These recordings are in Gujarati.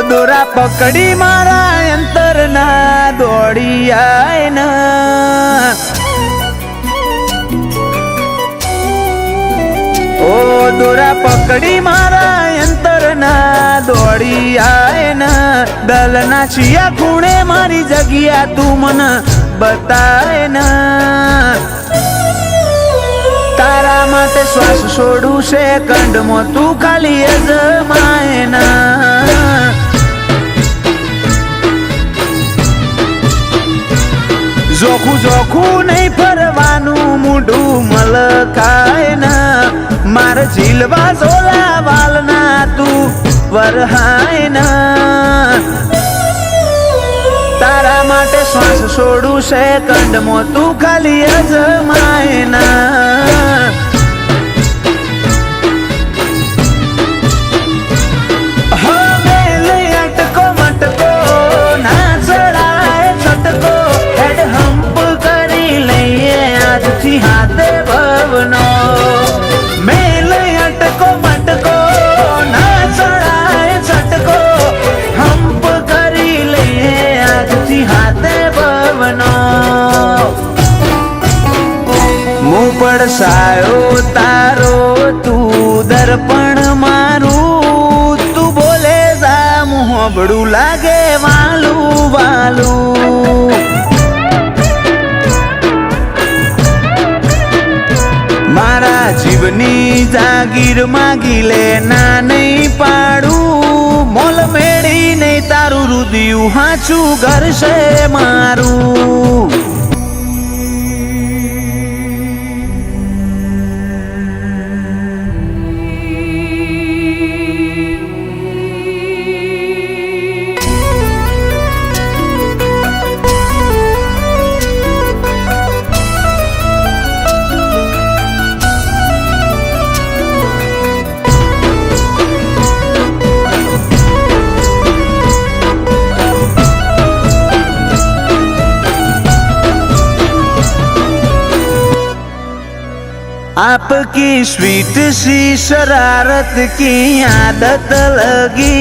દોરા પકડી મારા અંતર ના દોડી આય ના, ઓ દોરા પકડી મારા અંતર ના દોડી આય ના, દલના છિયા ખૂણે મારી જગ્યા તું મને બતાય ના, તારા માટે શ્વાસ છોડું સેકન્ડમાં તું ખાલી અજમાય ના, જોખું જોખું નહીં ફરવાનું મૂઢું મલકાય ના, મારે ઝીલવા ઝોલા વાલના તું વરહાય ના, તારા માટે શ્વાસ છોડું સેકન્ડમાં તું ખાલી અજમાય ના, હવે લઈ અટકો મટકો ના ચડાય છટકો, હેડ હમ્પ કરી લઈએ આજથી હાથે ભવનો, મેં લઈ અટકો મટકો ના ચડાય છટકો, હમ્પ કરી લઈએ આજથી હાથે ભવનો, મું પડસાયો તારો તું દર્પણ મારું, તું બોલે જા મું હોબળું લાગે વાલું વાલું, મારા જીવની જાગીર માગી લે ના નહીં પાડું, મોલ મેળી નહીં તારું રુદિયું હાચું ઘર છે મારું, आपकी स्वीट सी शरारत की आदत लगी,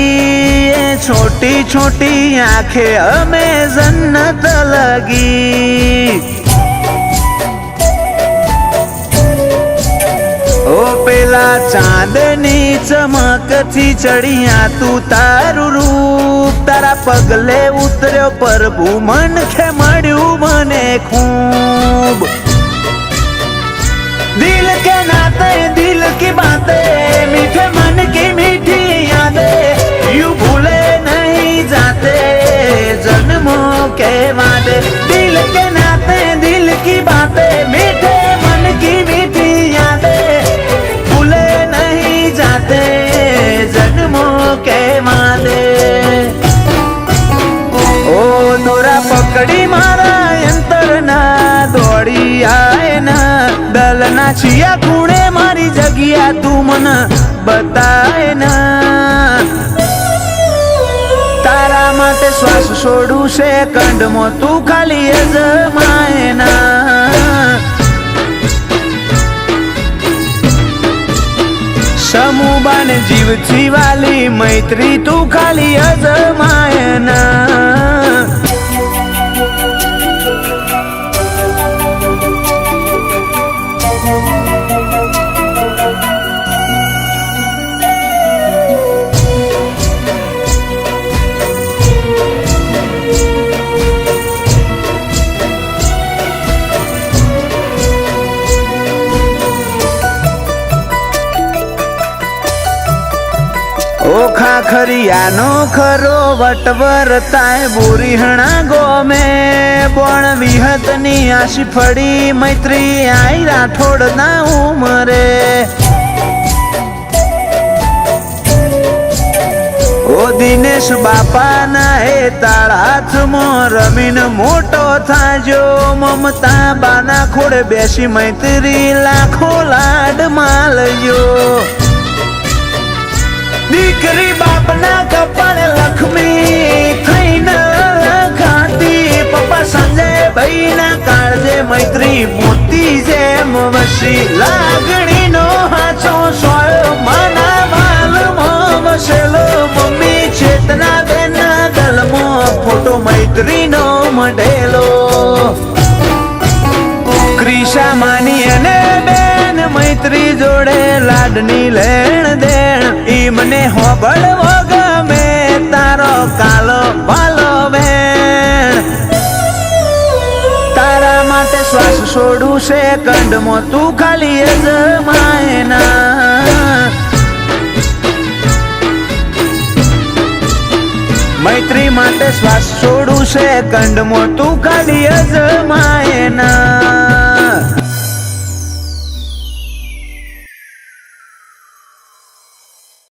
छोटी छोटी आंखें हमें जन्नत लगी, ओ पेला चांदनी चमक थी चढ़िया तू तारू रूप, तारा पगले उतर्यो प्रभु मन के मळ्यु मने खूब, दिल के नाते दिल की बातें मीठे मन की मीठी यादें यूं भूले नहीं जाते जन्मों के वादे, दिल के नाते दिल की बातें मीठे मन की मीठी यादें भूले नहीं जाते जन्मों के वादे, ओ दोरा पकड़ी मारा अंतर ना दौड़ी आए ना, દલના છિયા ખૂણે મારી જગ્યા તું મને બતાય ના, તારા માટે શ્વાસ છોડું સેકન્ડમાં તું ખાલી અજમાય ના, સમૂહબાને જીવથી વાલી મૈત્રી તું ખાલી અજમાય ના, ઓખા ખરિયાનો ખરો વટવર તાય બોરીહણા ગોમે, બોણ વિહતની આશી ફળી મૈત્રી આઈ રાઠોડ ના ઉમરે, ઓ દિનેશ બાપાના હે તાળા હાથમાં રમીને મોટો થાજો, મમતા બાના ખોડે બેસી મૈત્રી લાખો લાડ માલજો, દીકરી બાપના કપાળે લક્ષ્મી થઈને લખાતી, પપ્પા સંજય ભાઈ ના કાળજે મૈત્રી મોતી જેમ વસી, લાગણીનો હાચો સોયો માના વાલમાં વસેલો મમ્મી ચેતના મઢેલો. ક્રિશા માની અને બેન મૈત્રી જોડે લાડની લેણ દેણ, ઈ મને હોબળવો ગમે તારો કાલો ભાલો બેન. તારા માટે શ્વાસ છોડું સેકન્ડમાં તું ખાલી અજમાયના. મૈત્રી માટે શ્વાસ છોડું સેકન્ડમાં તું ખાલી અજમાય.